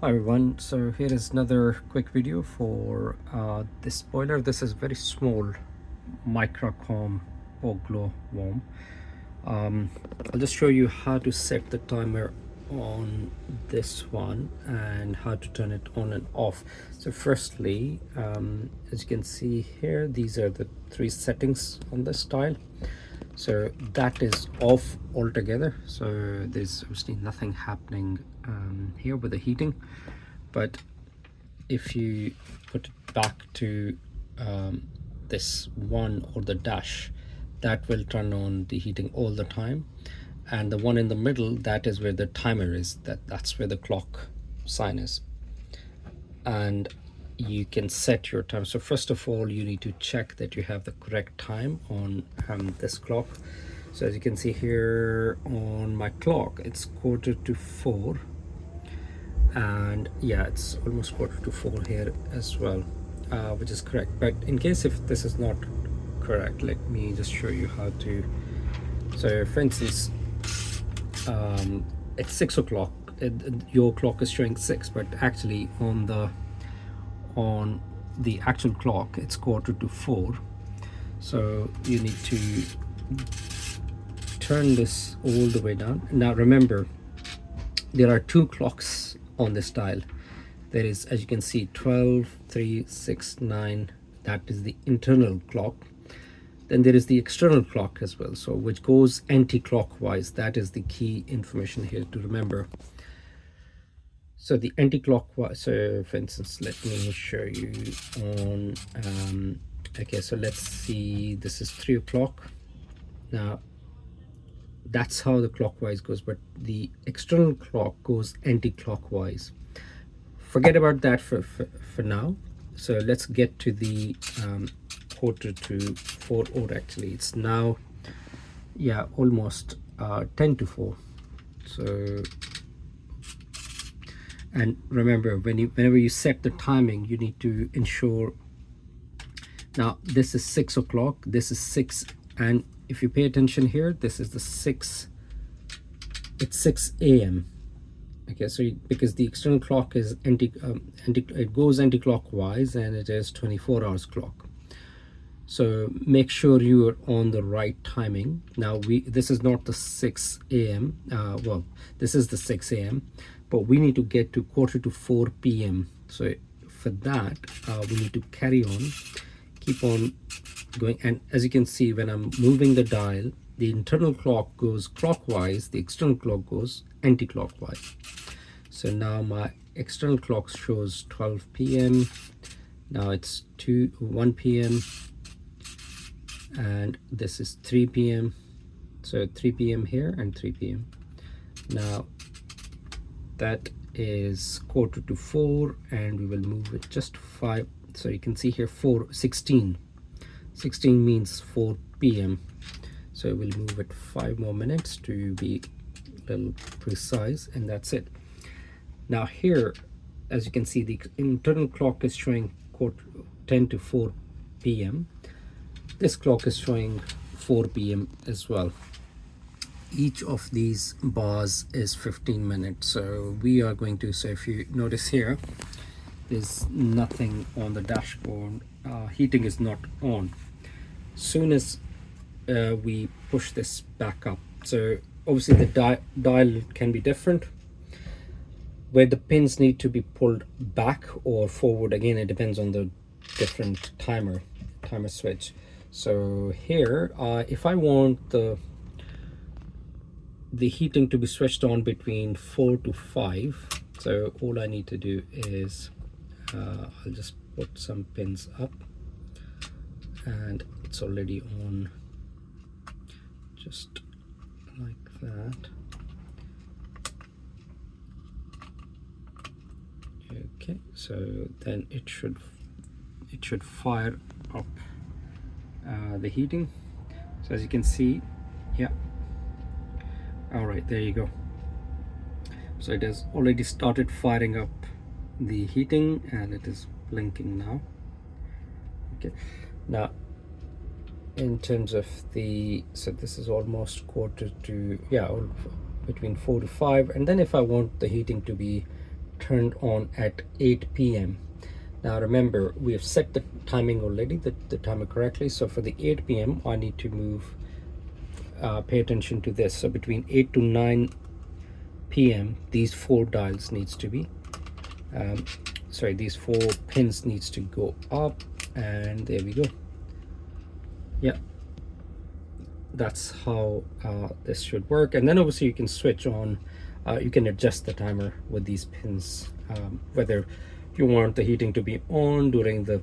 Hi everyone, so here is another quick video for this boiler. This is very small MicraCom glow worm. I'll just show you how to set the timer on this one and how to turn it on and off. So firstly, as you can see here, these are the three settings on this tile. So that is off altogether, so there's obviously nothing happening here with the heating. But if you put it back to this one or the dash, that will turn on the heating all the time. And the one in the middle, that is where the timer is, that's where the clock sign is. And you can set your time. So first of all, you need to check that you have the correct time on this clock. So as you can see here on my clock, it's 3:45, and yeah, it's almost 4:45 here as well, which is correct. But in case if this is not correct, let me just show you how to. So for instance, it's 6 o'clock. Your clock is showing 6, but actually on the actual clock it's 3:45. So you need to turn this all the way down. Now remember, there are two clocks on this dial. There is, as you can see, 12, 3, 6, 9. That is the internal clock. Then there is the external clock as well, so which goes anti-clockwise. That is the key information here to remember. So the anti-clockwise, so for instance, let me show you on okay, so let's see, this is 3 o'clock. Now that's how the clockwise goes, but the external clock goes anti-clockwise. Forget about that for now. So let's get to the 3:45, or actually it's now, yeah, almost 3:50. So, and remember, whenever you set the timing, you need to ensure. Now this is 6 o'clock, this is 6, and if you pay attention here, this is the 6, it's 6 a.m. Okay, so because the external clock is it goes anti-clockwise, and it is 24 hours clock. So make sure you are on the right timing. Now this is not the 6 a.m. Well, this is the 6 a.m., but we need to get to 3:45 p.m. So for that, we need to carry on, keep on going. And as you can see, when I'm moving the dial, the internal clock goes clockwise, the external clock goes anti-clockwise. So now my external clock shows 12 p.m. Now it's 1 p.m. and this is 3 p.m. So 3 p.m. here and 3 p.m. Now that is 3:45, and we will move it just 5. So you can see here 4:16. 16 means 4 p.m. So we'll move it 5 more minutes to be a little precise, and that's it. Now here, as you can see, the internal clock is showing 3:50 p.m. This clock is showing 4 p.m. as well. Each of these bars is 15 minutes. So we are going to, so if you notice here, there's nothing on the dashboard. Heating is not on. Soon as we push this back up, so obviously the dial can be different, where the pins need to be pulled back or forward. Again, it depends on the different timer switch. So here, if I want the heating to be switched on between 4 to 5, so all I need to do is I'll just put some pins up, and it's already on, just like that. Okay, so then it should fire up the heating. So as you can see, yeah, all right, there you go. So it has already started firing up the heating, and it is blinking now. Okay, now in terms of the, so this is almost between 4 to 5, and then if I want the heating to be turned on at 8 p.m. Now remember, we have set the timing already, the timer correctly. So for the 8 p.m. I need to move, pay attention to this. So between 8 to 9 p.m. these 4 dials needs to be, these 4 pins needs to go up, and there we go. Yeah, that's how this should work. And then obviously you can switch on, you can adjust the timer with these pins, whether you want the heating to be on during the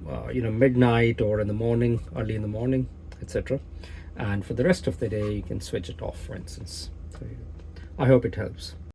midnight, or in the morning, early in the morning, etc. And for the rest of the day you can switch it off, for instance. So I hope it helps.